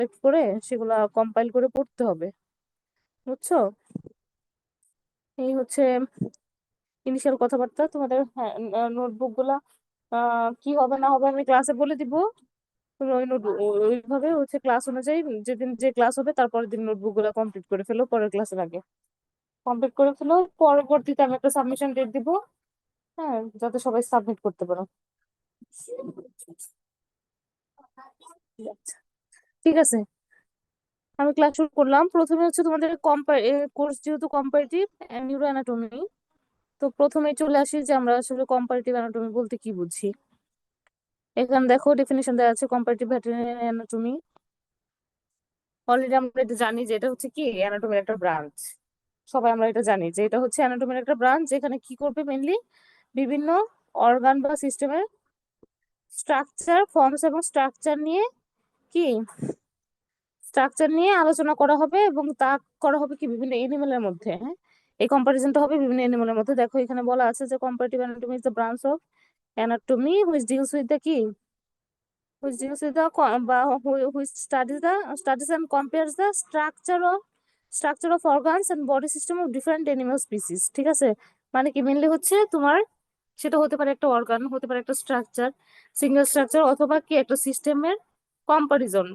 Select করে সেগুলা compile করে পড়তে হবে, বুঝছো? এই হচ্ছে ইনিশিয়াল কথাবার্তা। তোমাদের নোটবুক গুলা কি হবে না হবে আমি ক্লাসে বলে দিব। তুমি ওই নোট ওইভাবে হচ্ছে ক্লাস অনুযায়ী যেদিন যে ক্লাস হবে তারপরের দিন নোটবুক গুলা কমপ্লিট করে ফেলো, পরের ক্লাসের আগে কমপ্লিট করে ফেলো। পরবর্তীতে আমি একটা সাবমিশন ডেট দিব, হ্যাঁ, যাতে সবাই সাবমিট করতে পারো। আচ্ছা, ঠিক আছে, আমি ক্লাস শুরু করলাম। প্রথমে হচ্ছে তোমাদের কোর্স যেহেতু কম্পারেটিভ নিউরো অ্যানাটমি, তো প্রথমে চলে আসি যে আমরা আসলে কম্পারেটিভ অ্যানাটমি বলতে কি বুঝি। এখানে দেখো ডেফিনিশন দেওয়া আছে কম্পারেটিভ ভেটেরিনারি অ্যানাটমি। অলরেডি আমরা এটা জানি যে এটা হচ্ছে কি অ্যানাটমির একটা ব্রাঞ্চ। সবাই আমরা এটা জানি যে এটা হচ্ছে অ্যানাটমির একটা ব্রাঞ্চ, যেখানে কি করবে মেইনলি বিভিন্ন অর্গান বা সিস্টেমের স্ট্রাকচার, ফর্মস এবং কি স্ট্রাকচার নিয়ে আলোচনা করা হবে, এবং তা করা হবে কি বিভিন্ন এনিমেলের মধ্যে। হ্যাঁ, এই কম্পারিজনটা হবে বিভিন্ন এনিমেলের মধ্যে। দেখো এখানে বলা আছে যে comparative anatomy is the branch of anatomy which deals with the কি which deals with the বা which studies and compares the structure of organs and body system of different animal species। ঠিক আছে, মানে কি মেনলি হচ্ছে তোমার সেটা হতে পারে একটা অর্গান, হতে পারে একটা স্ট্রাকচার, সিঙ্গেল স্ট্রাকচার, অথবা কি একটা সিস্টেমের কম্পারিজন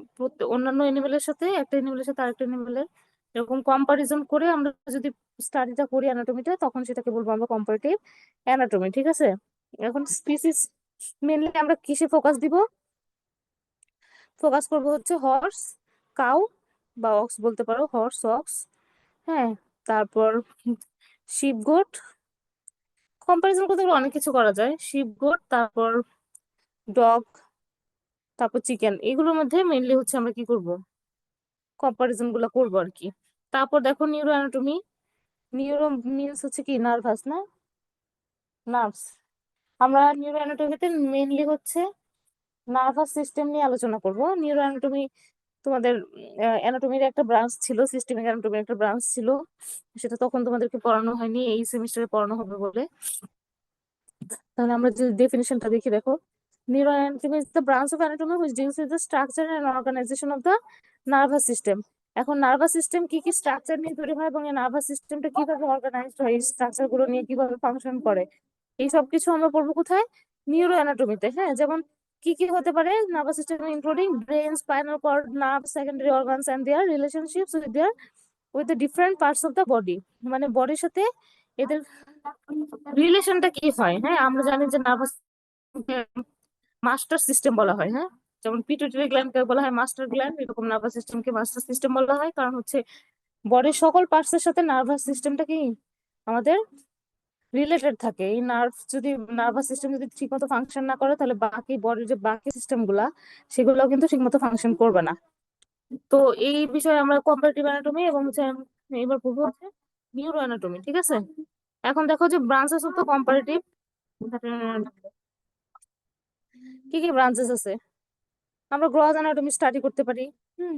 অন্যান্য এনিমেলের সাথে, একটা এনিমেলের সাথে আরেকটা এনিমেলের এরকম কম্পারিজন করে আমরা যদি স্টাডিটা করি অ্যানাটমিটা, তখন সেটাকে বলবো আমরা কম্পারেটিভ অ্যানাটমি। ঠিক আছে, এখন স্পিসিস মেনলি আমরা কিসে ফোকাস দিব? ফোকাস করবো হচ্ছে হর্স, কাউ বা অক্স বলতে পারো, হর্স অক্স, হ্যাঁ, তারপর শিপ গোট। কম্পারিজন করতে গেলে অনেক কিছু করা যায়, শিপ গোট, তারপর ডগ, তারপর চিকেন। এগুলোর মধ্যে মেইনলি হচ্ছে আমরা কি করব, কম্পারিজন গুলো করবো আর কি। তারপর দেখো নিউরো অ্যানাটমি। নিউরো মিনস হচ্ছে কি নার্ভাস, না, নার্ভস। আমরা নিউরো অ্যানাটমিতে মেইনলি হচ্ছে নার্ভাস সিস্টেম নিয়ে আলোচনা করব। নিউরো অ্যানাটমি তোমাদের অ্যানাটমির একটা ব্রাঞ্চ ছিল, সিস্টেমিক অ্যানাটমির একটা ব্রাঞ্চ ছিল, সেটা তখন তোমাদেরকে পড়ানো হয়নি, এই সেমিস্টারে পড়ানো হবে বলে। তাহলে আমরা যে ডেফিনিশনটা দেখি, দেখো neuro anatomy is the branch of anatomy which deals with the structure and organization of the nervous system. এখন নার্ভাস সিস্টেম কি কি স্ট্রাকচার নিয়ে তৈরি হয় এবং এই নার্ভাস সিস্টেমটা কিভাবে অর্গানাইজড হয়, এই স্ট্রাকচার গুলো নিয়ে কিভাবে ফাংশন করে, এই সব কিছু আমরা পড়বো কোথায়? নিউরো অ্যানাটমিতে। হ্যাঁ, যেমন কি কি হতে পারে nervous system, including brain, spinal cord, nerve, secondary organs and their relationships with the different parts of the body. মানে বডির সাথে এদের রিলেশনটা কি হয়। হ্যাঁ, আমরা জানি যে নার্ভাস মাস্টার সিস্টেম বলা হয়। হ্যাঁ, যেমন পিটুইটারি গ্ল্যান্ডকে বলা হয় মাস্টার গ্ল্যান্ড, এরকম নার্ভাস সিস্টেমকে মাস্টার সিস্টেম বলা হয়, কারণ হচ্ছে বডির সকল পার্টস এর সাথে নার্ভাস সিস্টেমটা কি আমাদের রিলেটেড থাকে। এই নার্ভাস সিস্টেম যদি ঠিকমতো ফাংশন না করে, তাহলে বাকি বডির যে বাকি সিস্টেম গুলা সেগুলো কিন্তু ঠিকমতো ফাংশন করবে না। তো এই বিষয়ে আমরা কম্পারেটিভ অ্যানাটমি এবং হচ্ছে এবার পড়বো হচ্ছে নিউরো অ্যানাটমি। ঠিক আছে, এখন দেখো যে ব্রাঞ্চেস অফ দ্য কম্পারেটিভ, কি কি ব্রাঞ্চেস আছে। আমরা গ্রস অ্যানাটমি স্টাডি করতে পারি। হুম,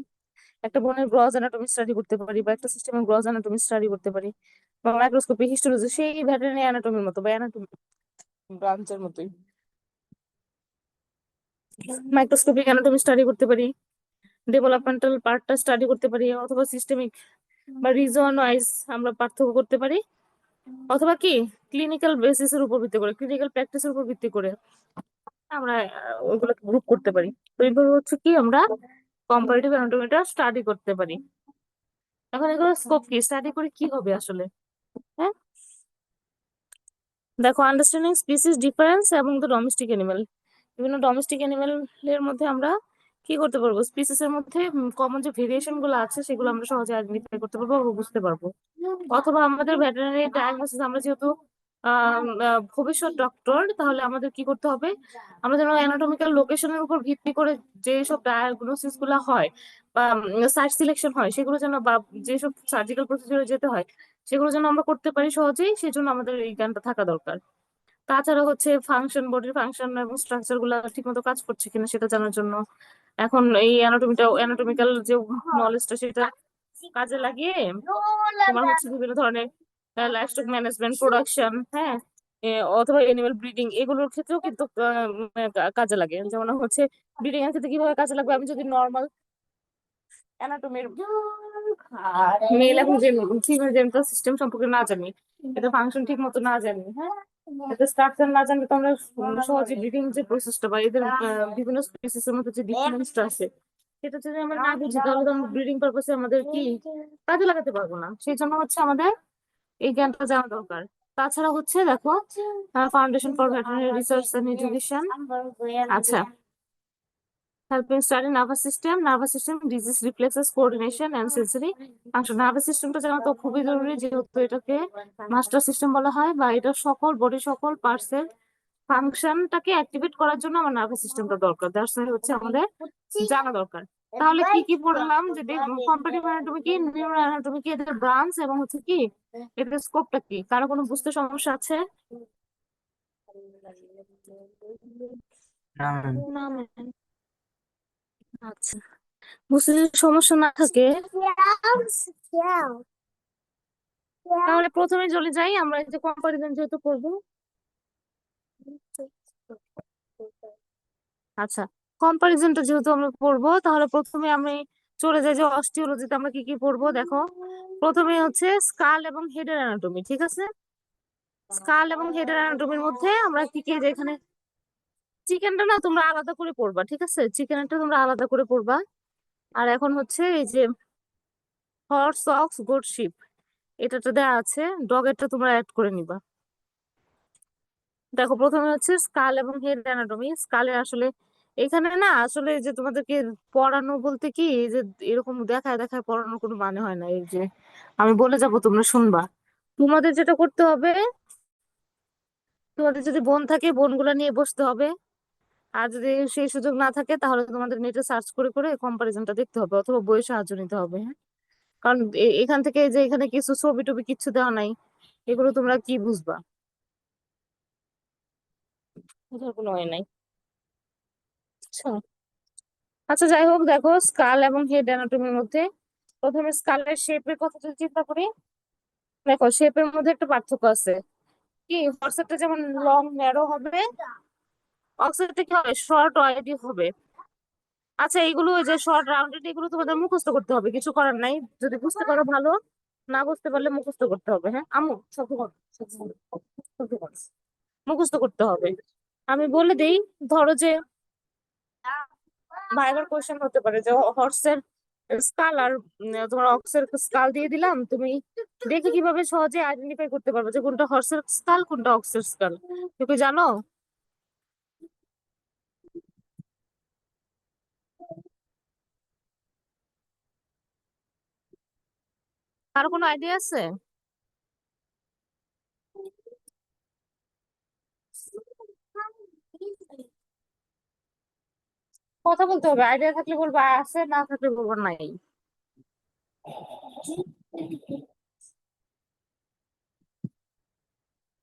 একটা বোনের গ্রস অ্যানাটমি স্টাডি করতে পারি, বা একটা সিস্টেমের গ্রস অ্যানাটমি স্টাডি করতে পারি, বা মাইক্রোস্কোপি, হিস্টোলজি, সেই ভেটেরিনারি অ্যানাটমির মতো বা অ্যানাটমি ব্রাঞ্চের মতোই মাইক্রোস্কোপিক অ্যানাটমি স্টাডি করতে পারি, ডেভেলপমেন্টাল পার্টটা স্টাডি করতে পারি, অথবা সিস্টেমিক বা রিজন ওয়াইজ আমরা পার্থক্য করতে পারি, অথবা কি ক্লিনিক্যাল বেসিসের উপর ভিত্তি করে, ক্লিনিক্যাল প্র্যাকটিসের উপর ভিত্তি করে আমরা ওইগুলোকে গ্রুপ করতে পারি। তো এইভাবে হচ্ছে কি আমরা কম্পারেটিভ অ্যানাটমিটা স্টাডি করতে পারি। এখন এগুলো স্কোপ কি, স্টাডি করে কি হবে আসলে? হ্যাঁ, দেখো আন্ডারস্ট্যান্ডিং স্পিসিস ডিফারেন্স এবং দ্য ডোমেস্টিক এনিম্যাল। বিভিন্ন ডোমেস্টিক এনিম্যাল এর মধ্যে আমরা কি করতে পারবো, স্পিসিস এর মধ্যে কমন যে ভেরিয়েশন গুলো আছে সেগুলো আমরা সহজে আইডেন্টিফাই করতে পারবো বা বুঝতে পারবো। অথবা আমাদের ভেটেরিনারি ডায়াগনোসিস, আমরা যেহেতু ভবিষ্যৎ ডক্টর, তাহলে আমাদের কি করতে হবে, আমরা যেন অ্যানাটমিক্যাল লোকেশনের উপর ভিত্তি করে যেসব ডায়াগনোসিস গুলা হয় বা সাইট সিলেকশন হয়, সেগুলো যেন, বা যেসব সার্জিক্যাল প্রসিডিউরে যেতে হয় সেগুলো যেন আমরা করতে পারি সহজেই, সেজন্য আমাদের এই জ্ঞানটা থাকা দরকার। তাছাড়া হচ্ছে ফাংশন, বডির ফাংশন এবং স্ট্রাকচার গুলা ঠিক মতো কাজ করছে কিনা সেটা জানার জন্য এখন এই অ্যানাটমিক্যাল যে নলেজটা সেটা কাজে লাগিয়ে তোমার হচ্ছে বিভিন্ন ধরনের লাইভস্টক ম্যানেজমেন্ট, প্রোডাকশন, হ্যাঁ, অথবা এনিম্যাল ব্রিডিং, এগুলোর ক্ষেত্রেও কিন্তু কাজে লাগে। যেমন হচ্ছে ব্রিডিং এর ক্ষেত্রে কিভাবে কাজে লাগবে, আমি যদি নর্মাল অ্যানাটমির মেল এবং ফিমেল জেনিটাল সিস্টেম সম্পর্কে না জানি, এটা ফাংশন ঠিক মতো না জানি, হ্যাঁ, এটা স্ট্রাকচার না জানলে তো আমরা সহজে ব্রিডিং যে প্রসেসটা বা এদের বিভিন্ন স্পিসিসের মধ্যে যে ডিফারেন্সটা আছে সেটা যদি আমরা না বুঝি তাহলে তো আমরা ব্রিডিং পারপাসে আমাদের কি কাজে লাগাতে পারবো না। সেই জন্য হচ্ছে আমাদের এই জ্ঞানটা জানা দরকার। তাছাড়া হচ্ছে দেখো, foundation for veterinary research and education, আচ্ছা, helping study nervous system, disease reflexes, coordination and sensory function. Nervous সিস্টেমটা জানা তো খুবই জরুরি, যেহেতু এটাকে মাস্টার সিস্টেম বলা হয়, বা এটা সকল বডি সকল পার্টস এর ফাংশনটাকে অ্যাক্টিভেট করার জন্য আমার নার্ভাস সিস্টেমটা দরকার। দ্যাটস ওয়াই হচ্ছে আমাদের জানা দরকার। তাহলে কি কি পড়লাম, যে কম্পারেটিভ অ্যানাটমি কি, নিউরো অ্যানাটমি কি, এদের ব্রাঞ্চ এবং হচ্ছে কি এদের স্কোপটা কি, কারো কোনো বুঝতে সমস্যা আছে? না ম্যাম। না ma'am। আচ্ছা, বুঝতে যদি সমস্যা না থাকে তাহলে প্রথমে চলে যাই আমরা, এই যে কম্পারিজন যেহেতু করবো। আচ্ছা, কম্পারিজনটা যেহেতু আমরা পড়বো তাহলে প্রথমে আমি চলে যাই যে অস্টিওলজিতে আমরা কি কি পড়বো। দেখো, প্রথমে হচ্ছে স্কাল এবং হেডের অ্যানাটমি, ঠিক আছে? স্কাল এবং হেডের অ্যানাটমির মধ্যে আমরা কি কি, যেখানে চিকেনটা না তোমরা আলাদা করে পড়বা, ঠিক আছে? চিকেনটা তোমরা আলাদা করে পড়বা। আর এখন হচ্ছে এই যে হর্স, অক্স, গোট, শিপ, এটাতে দেওয়া আছে, ডগেরটা তোমরা অ্যাড করে নিবা। দেখো, প্রথমে হচ্ছে স্কাল এবং হেড অ্যানাটমি। স্কালে আসলে এখানে না আসলে এই যে তোমাদেরকে পড়ানো বলতে কি, এই যে এরকম দেখায় দেখায় পড়ানোর কোনো মানে হয় না। এই যে আমি বলে যাব তোমরা শুনবা। তোমাদের যেটা করতে হবে, তোমাদের যদি বোন থাকে বোনগুলা নিয়ে বসতে হবে। আর যদি সেই সুযোগ না থাকে তাহলে তোমাদের নেটে সার্চ করে করে কম্পারিজনটা দেখতে হবে, অথবা বইয়ের সাহায্য নিতে হবে, হ্যাঁ। কারণ এখান থেকে যে এখানে কিছু ছবি টবি কিচ্ছু দেওয়া নাই, এগুলো তোমরা কি বুঝবা, বুঝার কোনো হয় নাই। আচ্ছা, আচ্ছা, যাই হোক, দেখো স্কাল এবং হেড অ্যানাটমির মধ্যে প্রথমে স্কালের শেপের কথা যদি চিন্তা করি, দেখো শেপের মধ্যে একটা পার্থক্য আছে। কি, হর্সেরটা যেমন লং ন্যারো হবে, অক্সেরটা কি হবে, শর্ট ওয়াইড হবে। আচ্ছা, এইগুলো ওই যে শর্ট রাউন্ডেড, এগুলো তোমাদের মুখস্থ করতে হবে, কিছু করার নাই। যদি বুঝতে পারো ভালো, না বুঝতে পারলে মুখস্থ করতে হবে, হ্যাঁ আম্মু, শব্দ কর, শব্দ কর, মুখস্থ করতে হবে। আমি বলে দেই, ধরো যে ভাইবার কোশ্চেন হতে পারে যে হর্সের স্কাল আর তোমার অক্সের স্কাল দিয়ে দিলাম, তুমি দেখে কিভাবে সহজে আইডেন্টিফাই করতে পারবে যে কোনটা হর্সের স্কাল কোনটা অক্সের স্কাল, তুমি জানো? কারো কোনো আইডিয়া আছে? কথা বলতে হবে, আইডিয়া থাকলে বলবো আছে, না থাকলে বলবো নাই।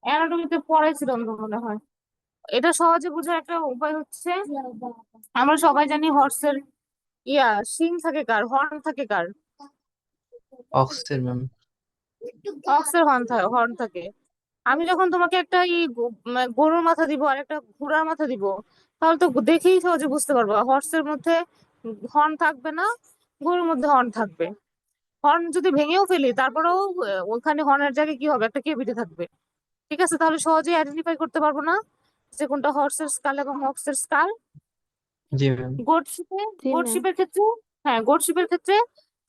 অ্যানাটমিতে পড়াইছিলাম তো মনে হয়। এটা সহজে বোঝার একটা উপায় হচ্ছে, আমরা সবাই জানি হর্সের শিং থাকে কার, হর্ন থাকে কার? অক্সের ম্যাম। অক্সের হর্ন থাকে। আমি যখন তোমাকে একটা গরুর মাথা দিব আর একটা ঘোড়ার মাথা দিব, তাহলে তো দেখেই সহজে বুঝতে পারবো হর্সের মধ্যে হর্ন থাকবে না, গরুর মধ্যে হর্ন থাকবে। হর্ন যদি ভেঙেও ফেলি তারপরেও ওখানে হর্নের জায়গায় কি হবে, একটা কেভিটি থাকবে। ঠিক আছে, তাহলে সহজেই আইডেন্টিফাই করতে পারবো না যে কোনটা হর্সের স্কাল এবং অক্সের স্কাল। জি ম্যাম। গোট শিপে, জি গোট ম্যাম। শিপের ক্ষেত্রে, হ্যাঁ গোট শিপের ক্ষেত্রে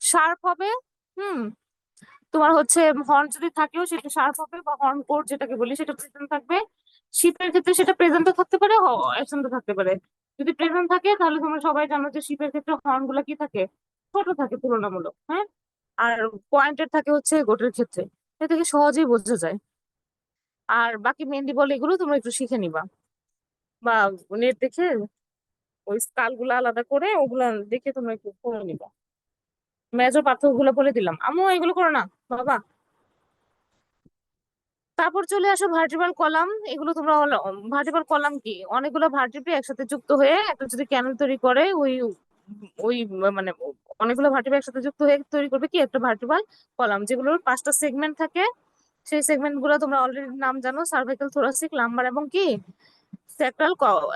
শার্প হবে। হুম, তোমার হচ্ছে হর্ন যদি থাকেও সেটা শার্প হবে, বা হর্ন কোড যেটাকে বলি সেটা প্রেজেন্ট থাকবে। শিপের ক্ষেত্রে সেটা প্রেজেন্টও থাকতে পারে, অ্যাবসেন্টও থাকতে পারে। যদি প্রেজেন্ট থাকে তাহলে তোমরা সবাই জানো যে শিপের ক্ষেত্রে হর্ন গুলা কি থাকে, ছোট থাকে তুলনামূলক, হ্যাঁ। আর পয়েন্টেড থাকে হচ্ছে গোটের ক্ষেত্রে। এ থেকে সহজেই বোঝা যায়। আর বাকি মেহেন্দি বল এগুলো তোমরা একটু শিখে নিবা, বা নেট দেখে ওই স্কাল গুলা আলাদা করে ওগুলা দেখে তোমরা একটু করে নিবা। মেজর পার্থক্য গুলো বলে দিলাম, আমিও এগুলো করো না বাবা। তারপর চলে আসো ভার্টিব্রাল কলাম। এগুলো তোমরা ভার্টিব্রাল কলাম কি, অনেকগুলো ভার্টিব্রে একসাথে যুক্ত হয়ে একটা যদি ক্যানেল তৈরি করে, ওই ওই মানে অনেকগুলো ভার্টিব্রে একসাথে যুক্ত হয়ে তৈরি করবে কি একটা ভার্টিব্রাল কলাম, যেগুলোর 5টা সেগমেন্ট থাকে। সেই সেগমেন্ট গুলো তোমরা অলরেডি নাম জানো, সার্ভাইকাল, থোরাসিক, লাম্বার এবং কি স্যাক্রাল,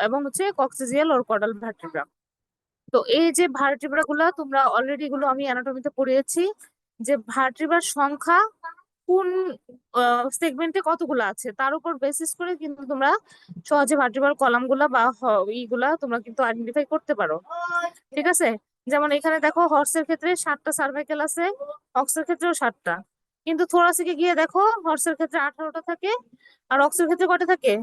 এবং হচ্ছে কক্সিজিয়াল ওর কডাল ভার্টিব্রা। তো এই যে ভার্টিব্রা গুলা তোমরা অলরেডি এগুলো আমি অ্যানাটমিতে পড়িয়েছি, যে ভার্টিব্রার সংখ্যা কোন সেগমেন্টে কতগুলো আছে তার উপর বেসিস করে কিন্তু তোমরা সহজে ভার্টিব্রাল কলাম গুলা বা ইগুলা তোমরা কিন্তু আইডেন্টিফাই করতে পারো। ঠিক আছে, যেমন এখানে দেখো হর্সের ক্ষেত্রে 7টা সার্ভাইকেল আছে, অক্সের ক্ষেত্রেও 7টা, কিন্তু থোরাসিকে গিয়ে দেখো হর্সের ক্ষেত্রে 18টা থাকে, আর অক্সের ক্ষেত্রে কয়টা থাকে?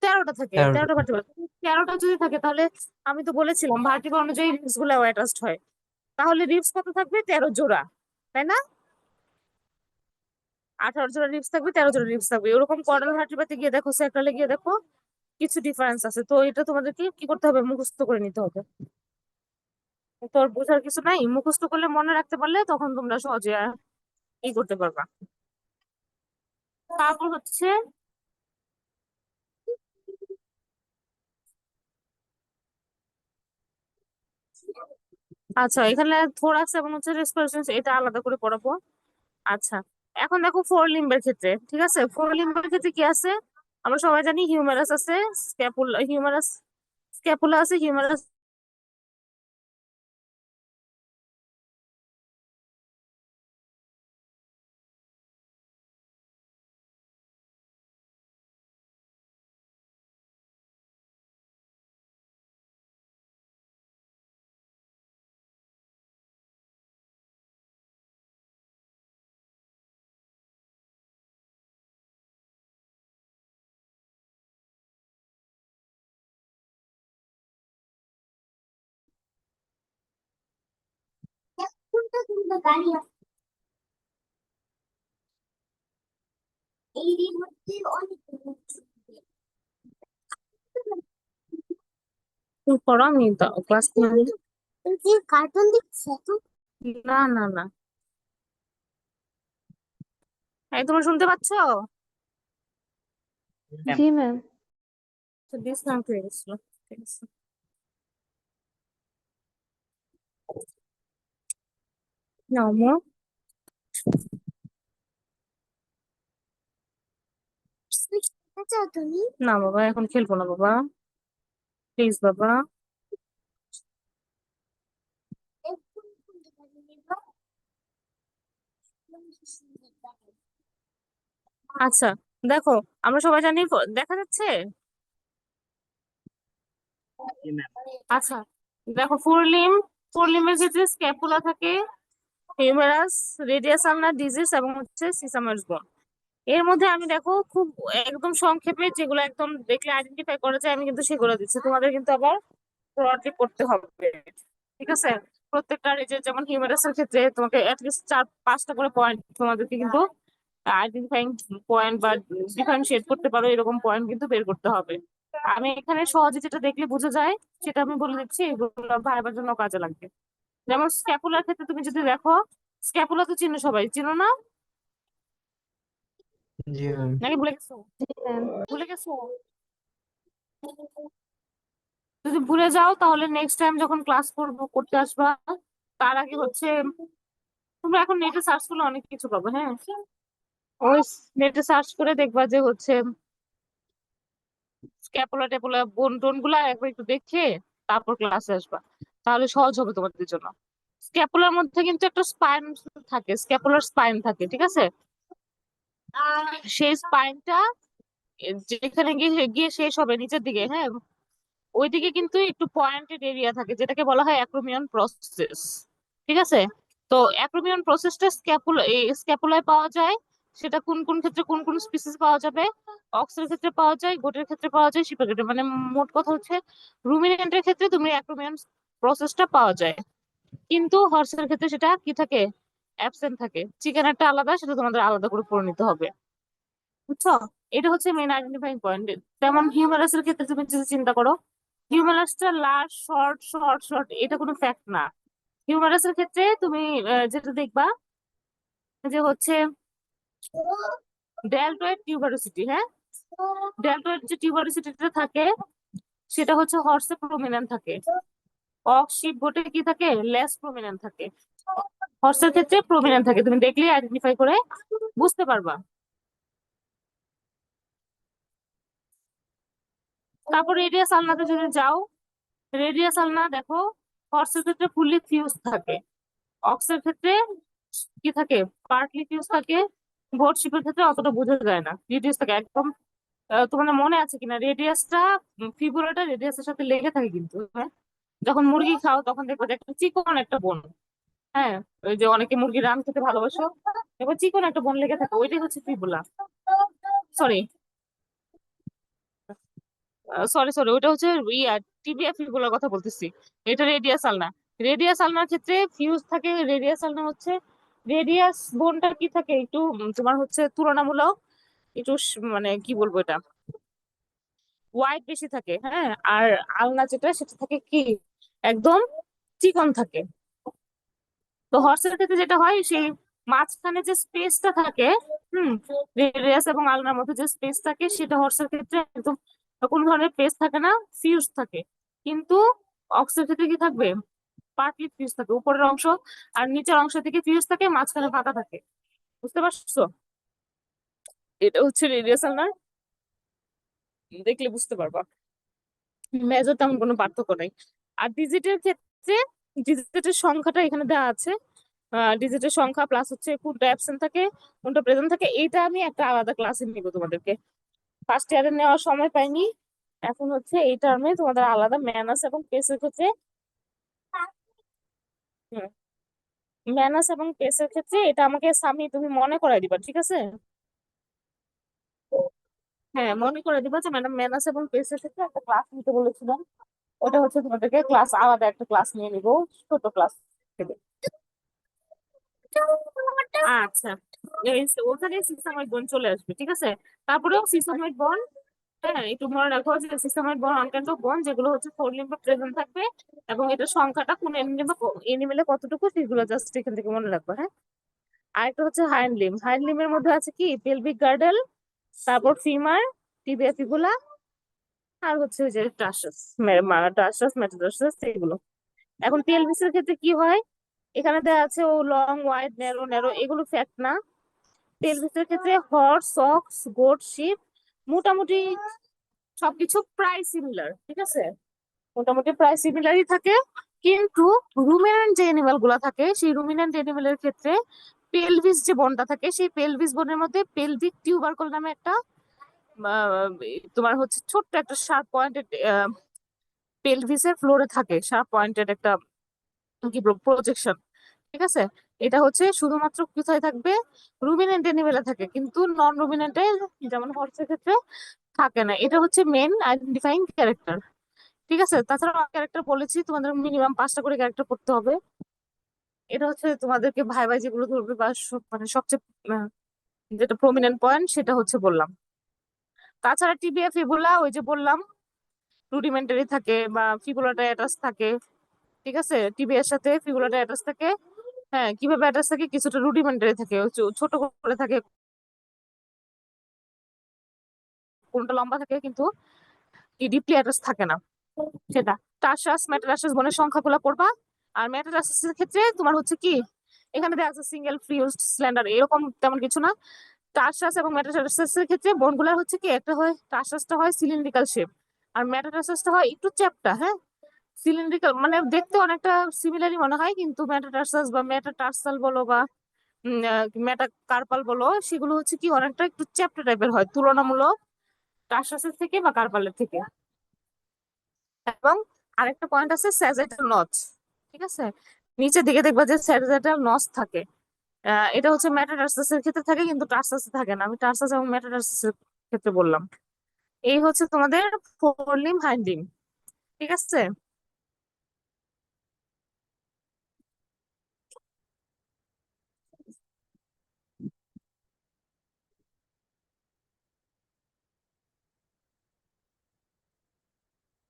13টা থাকে, 13টা 13টা। ভার্টিব্রা। 13টা যদি থাকে তাহলে আমি তো বলেছিলাম ভার্টিব্রা অনুযায়ী রিবস গুলো অ্যাটাচড হয়, তাহলে রিবস কত থাকবে? 13 জোড়া, তাই না? 18 জোড়া রিবস থাকবে, 13 জোড়া রিবস থাকবে। ওরকম কর্নাল ভার্টিব্রাতে গিয়ে দেখো, স্যাক্রালে গিয়ে দেখো কিছু ডিফারেন্স আছে। তো এটা তোমাদেরকে কি করতে হবে? মুখস্থ করে নিতে হবে। তোর বোঝার কিছু নাই, মুখস্থ করলে মনে রাখতে পারলে তখন তোমরা সহজে ই করতে পারবা। তারপর হচ্ছে আচ্ছা, এখানে থোরাক্স এবং হচ্ছে রেসপিরেশন এটা আলাদা করে পড়াবো। আচ্ছা, এখন দেখো ফোর লিম্বের ক্ষেত্রে, ঠিক আছে, ফোর লিম্বের ক্ষেত্রে কি আছে? আমরা সবাই জানি হিউমেরাস আছে, স্ক্যাপুলা আছে, হিউমেরাস। তুমি পড়ো, আমি ক্লাস কার্টুন দেখছি তো। না না না, এই তোমরা শুনতে পাচ্ছ? জি ম্যাম। ডিসকানেক্ট হয়ে গেছিল। ঠিক আছে, নাও মো। না বাবা, এখন খেলবো না বাবা, প্লিজ বাবা। আচ্ছা, দেখো, আমরা সবাই জানি দেখা যাচ্ছে। আচ্ছা, দেখো ফোর লিম্বের ক্ষেত্রে স্ক্যাপুলা থাকে, হিউমেরাস, রেডিয়াস আলনার ডিজিজ এবং হচ্ছে সিসামাস বোন। এর মধ্যে আমি দেখো খুব একদম সংক্ষেপে যেগুলো একদম দেখলে আইডেন্টিফাই করা যায় আমি কিন্তু সেগুলো দিচ্ছি, তোমাদের কিন্তু আবার ব্রডলি করতে হবে। ঠিক আছে, প্রত্যেকটা এই যে যেমন হিউম্যারাসের ক্ষেত্রে তোমাকে অ্যাটলিস্ট 4-5টা করে পয়েন্ট তোমাদেরকে কিন্তু আইডেন্টিফাইং পয়েন্ট বা ডিফারেন্সিয়েট করতে পারো এরকম পয়েন্ট কিন্তু বের করতে হবে। আমি এখানে সহজে যেটা দেখলে বোঝা যায় সেটা আমি বলে দিচ্ছি, এগুলো ভাইবার জন্য কাজে লাগবে। যেমন স্ক্যাপুলার ক্ষেত্রে তুমি যদি দেখো, স্ক্যাপুলা তো চিনো, সবাই চিনো না? জি ম্যাম। নাকি ভুলে গেছো? জি ম্যাম। ভুলে গেছো? যদি ভুলে যাও তাহলে নেক্সট টাইম যখন ক্লাস করতে আসবা, তার আগে হচ্ছে তোমরা এখন নেটে সার্চ করলে অনেক কিছু পাবো। হ্যাঁ, ওই নেটে সার্চ করে দেখবা যে হচ্ছে স্ক্যাপুলা টেপুলা বোন টোন গুলা একবার একটু দেখে তারপর ক্লাসে আসবা, তাহলে সহজ হবে তোমাদের জন্য। স্ক্যাপুলার মধ্যে কিন্তু একটা স্পাইন থাকে, স্ক্যাপুলার স্পাইন থাকে, ঠিক আছে। সেই স্পাইনটা যেখানে গিয়ে গিয়ে শেষ হবে নিচের দিকে, হ্যাঁ, ওইদিকে কিন্তু একটু পয়েন্টেড এরিয়া থাকে যেটাকে বলা হয় অ্যাক্রোমিয়ন প্রসেস। ঠিক আছে, তো অ্যাক্রোমিয়ন প্রসেসটা স্ক্যাপুলায় পাওয়া যায়। সেটা কোন কোন ক্ষেত্রে কোন কোন স্পিসিস পাওয়া যাবে? অক্সের ক্ষেত্রে পাওয়া যায়, গোটের ক্ষেত্রে পাওয়া যায়, শিপের ক্ষেত্রে, মানে মোট কথা হচ্ছে রুমিনেন্টের ক্ষেত্রে তুমি অ্যাক্রোমিয়ন প্রসেসটা পাওয়া যায়, কিন্তু হর্সের ক্ষেত্রে সেটা কি থাকে? অ্যাবসেন্ট থাকে। চিকেনেরটা আলাদা, সেটা তোমাদের আলাদা করে পড়ে নিতে হবে। বুঝছো? এটা হচ্ছে মেন আইডেন্টিফাইং পয়েন্ট। যেমন হিউম্যারাসের ক্ষেত্রে তুমি যদি চিন্তা করো, হিউম্যারাসটা লার্জ শর্ট শর্ট শর্ট এটা কোনো ফ্যাক্ট না। হিউম্যারাসের ক্ষেত্রে তুমি যেটা দেখবা যে হচ্ছে ডেল্টয়েড টিউবারোসিটি, হ্যাঁ, ডেল্টয়েড যে টিউবারোসিটিটা থাকে সেটা হচ্ছে হর্সে প্রমিনেন্ট থাকে, অক্স শিপ গোটে কি থাকে? লেস প্রমিনেন্ট থাকে। হর্সের ক্ষেত্রে প্রমিনেন্ট থাকে, তুমি দেখলেই আইডেন্টিফাই করে বুঝতে পারবা। তারপর রেডিয়াস আলনাতে যদি যাও, রেডিয়াস আলনা দেখো হর্সের ক্ষেত্রে ফুললি ফিউজ থাকে, অক্সের ক্ষেত্রে কি থাকে, পার্টলি ফিউজ থাকে, ভোট শিপের ক্ষেত্রে অতটা বোঝা যায় না, রেডিয়াস থাকে একদম। তোমার মনে আছে কিনা রেডিয়াসটা, ফিবুলাটা রেডিয়াসের সাথে লেগে থাকে কিন্তু, হ্যাঁ। যখন মুরগি খাও তখন দেখবে যে একটা চিকন একটা বোন, হ্যাঁ, ওই যে অনেকে মুরগি রান খেতে ভালোবাসো, এবার চিকন একটা বোন লেগে থাকে, ওইটাই হচ্ছে ফিবুলা। সরি, সরি সরি, ওইটা হচ্ছে ইয়া, টিবিয়া ফিবুলার কথা বলতেছি। এটা রেডিয়াস আলনা। রেডিয়াস আলনার ক্ষেত্রে ফিউজ থাকে, রেডিয়াস আলনা হচ্ছে, রেডিয়াস বোনটা কি থাকে একটু তোমার হচ্ছে তুলনামূলক একটু মানে কি বলবো এটা, ওয়াইড বেশি থাকে, হ্যাঁ। আর আলনা যেটা সেটা থাকে কি একদম চিকন থাকে। তো হর্সের ক্ষেত্রে যেটা হয় সেই মাঝখানে যে স্পেসটা থাকে, হুম, রেডিয়াস এবং আলনার মধ্যে যে স্পেস থাকে সেটা হর্সের ক্ষেত্রে একদম কোনো ধরনের পেস থাকে না, ফিউজ থাকে। কিন্তু অক্সের ক্ষেত্রে কি থাকবে, পার্টলি ফিউজ থাকে উপরের অংশ, আর নিচের অংশ থেকে ফিউজ থাকে, মাঝখানে ফাঁকা থাকে। বুঝতে পারছো? এটা হচ্ছে রেডিয়াস আলনার, দেখলে বুঝতে পারবা। মেজর তেমন কোনো পার্থক্য নাই। আর ডিজিটের ক্ষেত্রে ডিজিটের সংখ্যাটা এখানে দেওয়া আছে, ডিজিটের সংখ্যা প্লাস হচ্ছে কোনটা অ্যাবসেন্ট থাকে কোনটা প্রেজেন্ট থাকে, এইটা আমি একটা আলাদা ক্লাসে নিব তোমাদেরকে। ফার্স্ট ইয়ারে নেওয়ার সময় পাইনি, এখন হচ্ছে এই টার্মে তোমাদের আলাদা ম্যানাস এবং পেসের ক্ষেত্রে, ম্যানাস এবং পেসের ক্ষেত্রে এটা আমাকে সামি তুমি মনে করাই দিবা, ঠিক আছে? হ্যাঁ, মনে করে দিবা যে ম্যাডাম ম্যানাস এবং পেসের ক্ষেত্রে একটা ক্লাস নিতে বলেছিলাম। ওটা হচ্ছে তোমাদেরকে ক্লাস, আলাদা একটা ক্লাস নিয়ে নিবো, ছোট ক্লাস থেকে। আচ্ছা, ওখানে সিস্টেময়েড বন্ড চলে আসবে, ঠিক আছে। তারপরেও সিস্টেময়েড বন্ড, হ্যাঁ, একটু মনে রাখো যে সিস্টেময়েড বন্ড অনকান্ত বন্ড যেগুলো হচ্ছে ফোর লিম্বে প্রেজেন্ট থাকবে, এবং এটা সংখ্যাটা কোন এনিমেলে কতটুকু সেগুলো জাস্ট এখান থেকে মনে রাখবো, হ্যাঁ। আর একটা হচ্ছে হাইন্ড লিম্ব, হাইন্ড লিম্বের মধ্যে আছে কি পেলভিক গার্ডেল, তারপর ফিমার, টিবিয়া ফিবুলা, আর হচ্ছে ওই যে টার্সাস, টার্সাস মেটাটার্সাস এগুলো। এখন পেলভিসের ক্ষেত্রে কি হয়, এখানে দেওয়া আছে ও লং ওয়াইড ন্যারো ন্যারো, এগুলো ফ্যাক্ট না। পেলভিসের ক্ষেত্রে হর্স অক্স গোট শিপ মোটামুটি সবকিছু প্রায় সিমিলার, ঠিক আছে, মোটামুটি প্রায় সিমিলারই থাকে। কিন্তু রুমিন্যান্ট যে এনিমেল গুলা থাকে সেই রুমিন্যান্ট এনিমেলের ক্ষেত্রে পেলভিস যে বনটা থাকে সেই পেলভিস বনের মধ্যে পেলভিক টিউবারকল নামে একটা তোমার হচ্ছে ছোট্ট একটা শার্প পয়েন্টেড পেলভিসের ফ্লোরে থাকে, শার্প পয়েন্টেড একটা কি প্রজেকশন, ঠিক আছে। এটা হচ্ছে শুধুমাত্র কোথায় থাকবে, রুমিনেন্ট এনিমেলে থাকে, কিন্তু নন রুমিনেন্টে যেমন হর্সের ক্ষেত্রে থাকে না। এটা হচ্ছে মেন আইডেন্টিফাইং ক্যারেক্টার, ঠিক আছে। তাছাড়া ক্যারেক্টার বলেছি তোমাদের মিনিমাম 5টা করে ক্যারেক্টার পড়তে হবে। এটা হচ্ছে তোমাদেরকে ভাই ভাই যেগুলো ধরবে বা মানে সবচেয়ে যেটা প্রমিনেন্ট পয়েন্ট সেটা হচ্ছে বললাম। তাছাড়া টিবিএফ ফিবুলা ওই যে বললাম রুডিমেন্টারি থাকে বা ফিবুলাটা অ্যাটাচ থাকে, ঠিক আছে, টিবিএর সাথে ফিবুলাটা অ্যাটাচ থাকে। হ্যাঁ, কিভাবে অ্যাটাচ থাকে, কিছুটা রুডিমেন্টারি থাকে, ওই ছোট করে থাকে, কোনটা লম্বা থাকে কিন্তু ডিপলি অ্যাটাচ থাকে না, সেটা। টার্সাস মেটাটার্সাস বনের সংখ্যাগুলো পড়বা। আর মেটাটার্সাসের ক্ষেত্রে তোমার হচ্ছে কি এখানে দেখা যাচ্ছে সিঙ্গেল ফিউজড স্ল্যান্ডার এরকম তেমন কিছু না। টার্সাস এবং মেটাটার্সাসের ক্ষেত্রে বনগুলোর হচ্ছে কি একটা হয়, টার্সাসটা হয় সিলিন্ড্রিক্যাল শেপ, আর মেটাটার্সাসটা হয় একটু চ্যাপ্টা, হ্যাঁ। সিলিন্ড্রিক্যাল মানে দেখতে অনেকটা সিমিলারই মনে হয়, কিন্তু মেটাটার্সাস বা মেটাটার্সাল বলো বা মেটা কার্পাল বলো, সেগুলো হচ্ছে কি অনেকটা একটু চ্যাপ্টা টাইপের হয় তুলনামূলক টার্সাসের থেকে বা কার্পালের থেকে। এবং আরেকটা পয়েন্ট আছে স্যাজেটাল নচ, ঠিক আছে, নিচের দিকে দেখবা যে স্যাজেটাল নচ থাকে। এটা হচ্ছে মেটাটার্সাসের ক্ষেত্রে থাকে কিন্তু টার্সাসে থাকে না, আমি টার্সাস এবং মেটাটার্সাসের ক্ষেত্রে বললাম। এই হচ্ছে তোমাদের ফোর লিম্ব হাইন্ড লিম্ব, ঠিক আছে।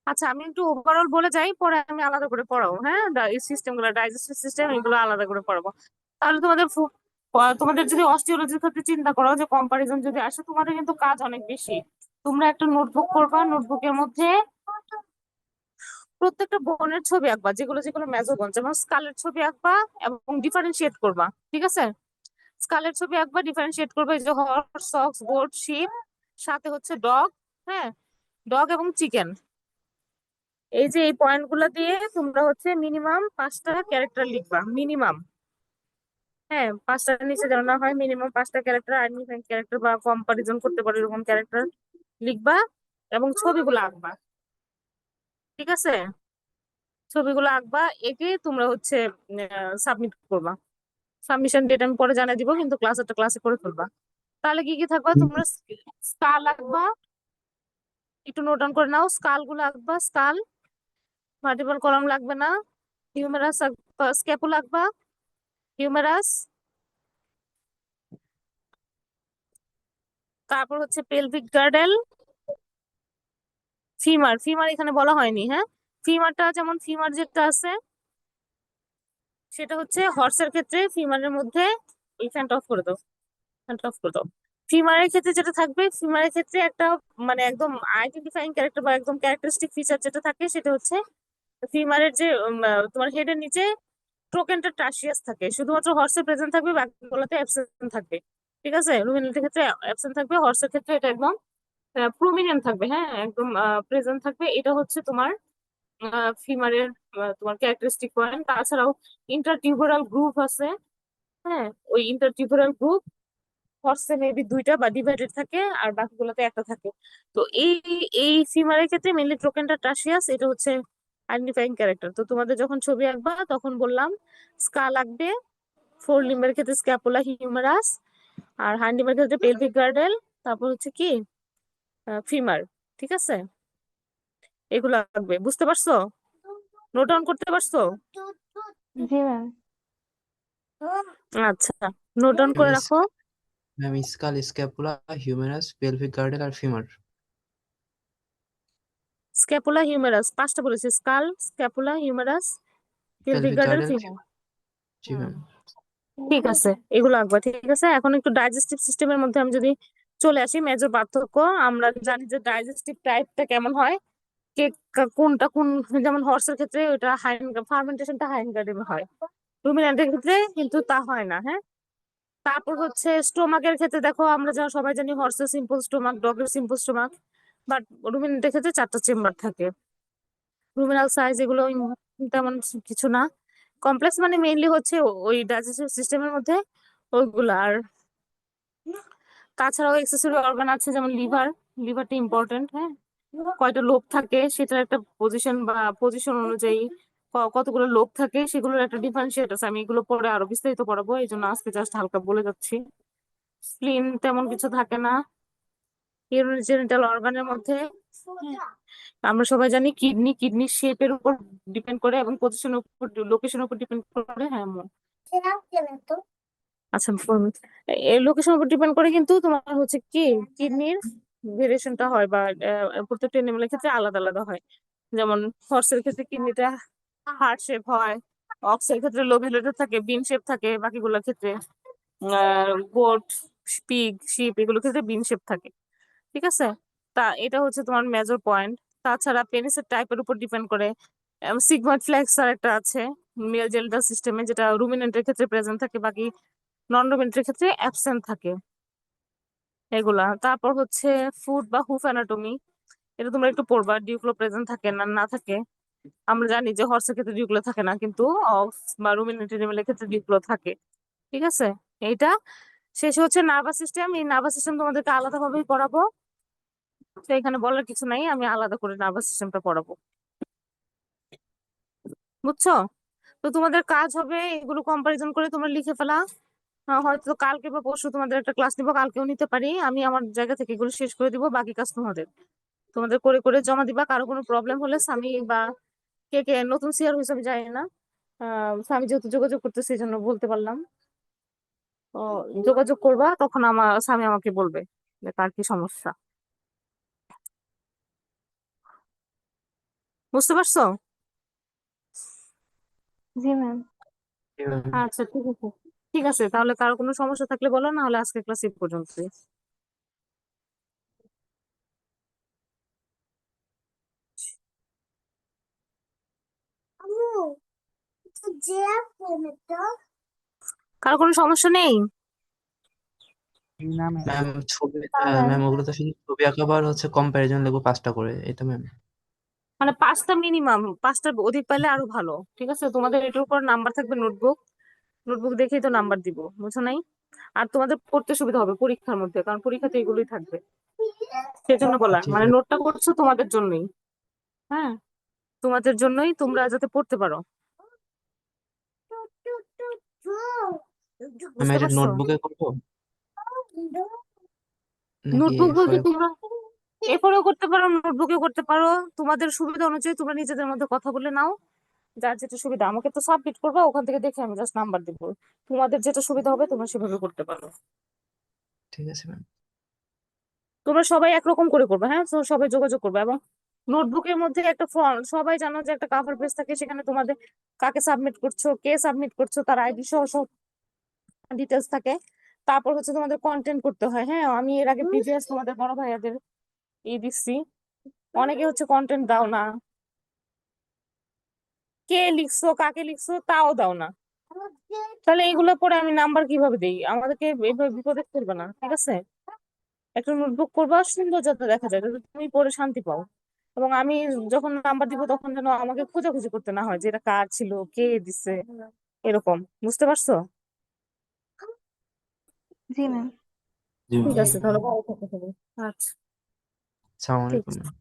আচ্ছা, আমি একটু ওভারঅল বলে যাই, পরে আমি আলাদা করে পড়াবো, হ্যাঁ, এই সিস্টেম গুলো, ডাইজেস্টিভ সিস্টেম এগুলো আলাদা করে পড়াবো। তাহলে তোমাদের তোমাদের যদি অস্টিওলজির ক্ষেত্রে চিন্তা করো যে কম্পারিজন যদি আসে, তোমাদের কিন্তু কাজ অনেক বেশি। তোমরা একটা নোটবুক করবা, নোটবুকের মধ্যে প্রত্যেকটা বনের ছবি আঁকবা, যেগুলো যেগুলো মেজোবন, যেমন স্কালের ছবি আঁকবা এবং ডিফারেন্সিয়েট করবা, ঠিক আছে। স্কালের ছবি আঁকবা, ডিফারেন্সিয়েট করবে, এই যে হর্স অক্স গোট শিপ, সাথে হচ্ছে ডগ, হ্যাঁ, ডগ এবং চিকেন, এই যে এই পয়েন্ট গুলা দিয়ে তোমরা হচ্ছে মিনিমাম 5টা ক্যারেক্টার লিখবা, মিনিমাম। হ্যাঁ, 5টার নিচে যেন না হয়, মিনিমাম 5টা ক্যারেক্টার, আইডেন্টিফাইং ক্যারেক্টার বা কম্পারিজন করতে পারো এরকম ক্যারেক্টার লিখবা, এবং ছবিগুলো আঁকবা। ঠিক আছে? ছবিগুলো আঁকবা, এঁকে তোমরা হচ্ছে সাবমিট করবা। সাবমিশন ডেট আমি পরে জানিয়ে দিব, কিন্তু ক্লাসে ক্লাসে করে ফেলবা। তাহলে কি কি থাকবা তোমরা? স্কাল আঁকবা, একটু নোট ডাউন করে নাও। স্কাল গুলো আঁকবা, স্কাল, মাল্টিপল কলাম লাগবে না। হিউমেরাস আঁকবা, স্ক্যাপুলা আঁকবা, হিউমেরাস। তারপর হচ্ছে পেলভিক গার্ডেল, ফিমার। ফিমার এখানে বলা হয়নি, হ্যাঁ। ফিমারটা যেমন, ফিমার যেটা আছে সেটা হচ্ছে হর্সের ক্ষেত্রে ফিমারের মধ্যে, এই ফ্যানটা অফ করে দাও, ফ্যানটা অফ করে দাও। ফিমারের ক্ষেত্রে যেটা থাকবে, ফিমারের ক্ষেত্রে একটা মানে একদম আইডেন্টিফাইং ক্যারেক্টার বা একদম ক্যারেক্টারিস্টিক ফিচার যেটা থাকে সেটা হচ্ছে ফিমারের যে তোমার হেডের নিচে ট্রোকেন্টার টার্সিয়াস থাকে, শুধুমাত্র হর্সে প্রেজেন্ট থাকবে, বাকিগুলোতে অ্যাবসেন্ট থাকবে। ঠিক আছে? রুমিনেন্টের ক্ষেত্রে অ্যাবসেন্ট থাকবে, হর্সের ক্ষেত্রে এটা একদম প্রমিনেন্ট থাকবে, হ্যাঁ, একদম প্রেজেন্ট থাকবে। এটা হচ্ছে তোমার ফিমারের তোমার ক্যারেক্টারিস্টিক পয়েন্ট। তাছাড়াও ইন্টারটিউবেরাল গ্রুপ আছে, হ্যাঁ। ওই ইন্টারটিউবেরাল গ্রুপ হর্সে মেবি 2টা বা ডিভাইডেড থাকে, আর বাকিগুলোতে একটা থাকে। তো এই এই ফিমারের ক্ষেত্রে মেনলি ট্রোকেন্টার টার্সিয়াস এটা হচ্ছে আইডেন্টিফাইং ক্যারেক্টার। তো তোমাদের যখন ছবি আঁকবা তখন বললাম স্কাল আঁকবে, ফোর লিম্বের ক্ষেত্রে স্ক্যাপুলা, হিউমেরাস, আর হাইন্ড লিম্বের ক্ষেত্রে পেলভিক গার্ডেল, তারপর হচ্ছে কি ফিমার। ঠিক আছে? এগুলো আঁকবে, বুঝতে পারছো? নোট ডাউন করতে পারছো? জি ম্যাম। আচ্ছা, নোট ডাউন করে রাখো। Ma'am skull, scapula, humerus, pelvic girdle আর ফিমার। স্ক্যাপুলা, হিউমেরাস, 5টা বলেছি। Skull, scapula, humerus, pelvic pelvic girdle, girdle, femur. Femur. জি ম্যাম। ঠিক আছে, এগুলো আঁকবা। ঠিক আছে, এখন একটু ডাইজেস্টিভ সিস্টেমের মধ্যে আমি যদি চলে আসি, মেজর পার্থক্য। আমরা জানি যে ডাইজেস্টিভ টাইপটা কেমন হয়, কে কোনটা কোন, যেমন হর্সের ক্ষেত্রে ওটা হাইন, ফার্মেন্টেশনটা হাইন গার্ডেনে হয়, রুমিন্যান্টের ক্ষেত্রে কিন্তু তা হয় না, হ্যাঁ। তারপর হচ্ছে স্টোমাকের ক্ষেত্রে দেখো, আমরা যা সবাই জানি হর্সের সিম্পল স্টোমাক, ডগের সিম্পল স্টোমাক, বাট রুমিন্যান্টের ক্ষেত্রে 4টা চেম্বার থাকে। রুমিনাল সাইজ এগুলো তেমন কিছু না, কমপ্লেক্স মানে মেইনলি হচ্ছে ওই ডাইজেস্টিভ সিস্টেমের মধ্যে ওইগুলা। আর তাছাড়াও এক্সেসরি অর্গান আছে, যেমন লিভার। লিভারটা ইম্পর্টেন্ট, হ্যাঁ। কয়টা লোব থাকে সেটার একটা পজিশন বা পজিশন অনুযায়ী কতগুলো লোব থাকে সেগুলোর একটা ডিফারেন্সিয়েট আছে। আমি এগুলো পরে আরো বিস্তারিত পড়াবো, এই জন্য আজকে জাস্ট হালকা বলে যাচ্ছি। স্প্লিন তেমন কিছু থাকে না ইউরিনারি অর্গানের মধ্যে। আমরা সবাই জানি কিডনি, কিডনির শেপের উপর ডিপেন্ড করে এবং পজিশনের উপর, লোকেশনের উপর ডিপেন্ড করে, হ্যাঁ। আচ্ছা, এই লোকেশনের উপর ডিপেন্ড করে কিন্তু তোমার হচ্ছে কি কিডনির ভেরিয়েশনটা হয়, বা প্রত্যেকটা এনিমেলের ক্ষেত্রে আলাদা আলাদা হয়। যেমন হর্সের ক্ষেত্রে কিডনিটা হার্ট শেপ হয়, অক্সের ক্ষেত্রে লোবেলেটেড থাকে, বিন শেপ থাকে, বাকিগুলোর ক্ষেত্রে গোট, পিগ, শিপ এগুলোর ক্ষেত্রে বিন শেপ থাকে। ঠিক আছে? তা এটা হচ্ছে তোমার মেজর পয়েন্ট। তাছাড়া পেনিসের টাইপের উপর ডিপেন্ড করে সিগময়েড ফ্লেক্সার একটা আছে মেল জেনিটাল সিস্টেমে, যেটা রুমিনেন্টের ক্ষেত্রে প্রেজেন্ট থাকে, বাকি নন রুমিনেন্টের ক্ষেত্রে অ্যাবসেন্ট থাকে। এগুলা। তারপর হচ্ছে ফুট বা হুফ অ্যানাটমি, এটা তোমরা একটু পড়বা, ডিউগুলো প্রেজেন্ট থাকে না না থাকে। আমরা জানি যে হর্সের ক্ষেত্রে ডিউগুলো থাকে না, কিন্তু অক্স বা রুমিনেন্ট এনিমেলের ক্ষেত্রে ডিউগুলো থাকে। ঠিক আছে? এইটা শেষে হচ্ছে নার্ভাস সিস্টেম। এই নার্ভাস সিস্টেম তোমাদেরকে আলাদাভাবেই পড়াবো, তো এখানে বলার কিছু নাই, আমি আলাদা করে নার্ভাস সিস্টেমটা পড়াবো। বুঝছো? তো তোমাদের কাজ হবে এগুলো কম্পারিজন করে তোমরা লিখে ফেলা। হয়তো কালকে বা পরশু তোমাদের একটা ক্লাস নিবো, কালকেও নিতে পারি। আমি আমার জায়গা থেকে এগুলো শেষ করে দিব, বাকি কাজ তোমাদের। তোমাদের করে করে জমা দিবা। কারো কোনো প্রবলেম হলে স্বামী বা কে কে নতুন সিআর হিসেবে জানি না, স্বামী যেহেতু যোগাযোগ করতেছে এই জন্য বলতে পারলাম। তো যোগাযোগ করবা, তখন আমার স্বামী আমাকে বলবে যে তার কি সমস্যা। বুঝতে পারছো? জি ম্যাম। জি ম্যাম। আচ্ছা, ঠিক আছে। ঠিক আছে, তাহলে কারো কোনো সমস্যা থাকলে বলো, না হলে আজকে ক্লাস এই পর্যন্ত। কারো কোনো সমস্যা নেই? না ম্যাম। ম্যাম ছবি, না ম্যাম। ম্যাম ওগুলো তো শুধু ছবি আঁকাবার হচ্ছে কম্প্যারিজন লিখবো 5টা করে, এটা ম্যাম। মানে 5টা মিনিমাম, 5টার অধিক পাইলে আরো ভালো। ঠিক আছে, তোমাদের এটার উপর নাম্বার থাকবে, নোটবুক নোটবুক দেখেই তো নাম্বার দিব, বুঝছো নাই? আর তোমাদের পড়তে সুবিধা হবে পরীক্ষার মধ্যে, কারণ পরীক্ষাতে এগুলোই থাকবে। সেজন্য বলা, ঠিক মানে আছে নোটটা করছো তোমাদের জন্যই। হ্যাঁ, তোমাদের জন্যই, তোমরা যাতে পড়তে পারো। আমি বুঝতে এটা পারছো? নোটবুকে করবো নাকি নোটবুক বলতে এরপরে? তোমরা এরপরেও করতে পারো, নোটবুকে করতে পারো, তোমাদের সুবিধা অনুযায়ী তোমরা নিজেদের মধ্যে কথা বলে নাও। যার যেটা সুবিধা, আমাকে তো সাবমিট করবা, ওখান থেকে দেখে আমি জাস্ট নাম্বার দিব। তোমাদের যেটা সুবিধা হবে তোমরা সেভাবে করতে পারো। ঠিক আছে ম্যাম। তোমরা সবাই একরকম করে করবে, হ্যাঁ, তো সবাই যোগাযোগ করবে। এবং নোটবুকের মধ্যে একটা ফর্ম, সবাই জানো যে একটা কাভার পেজ থাকে, সেখানে তোমাদের কাকে সাবমিট করছো, কে সাবমিট করছো, তার আইডি সহ সব ডিটেলস থাকে। তারপর হচ্ছে তোমাদের কন্টেন্ট করতে হয়। হ্যাঁ, আমি এর আগে প্রিভিয়াস তোমাদের বড় ভাইয়াদের দিচ্ছি, অনেকে হচ্ছে কন্টেন্ট দাও না, কে লিখছো কাকে লিখছো তাও দাও না। তাহলে এগুলো পরে আমি নাম্বার কিভাবে দেই? আমাদেরকে এভাবে বিপদে ফেলবে না, ঠিক আছে? একটা নোটবুক করবা, সুন্দর যাতে দেখা যায়, যাতে তুমি পড়ে শান্তি পাও। এবং আমি যখন নাম্বার দিব তখন যেন আমাকে খোঁজাখুঁজি করতে না হয় যে এটা কার ছিল, কে দিছে, এরকম। বুঝতে পারছো? জি ম্যাম। জি ঠিক ম্যাম। আছে, তাহলে ভালো থাকো সবাই। আচ্ছা, আসসালামু ঠিক আলাইকুম আছে। ম্যাম।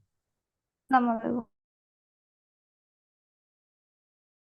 আসসালামু আলাইকুম।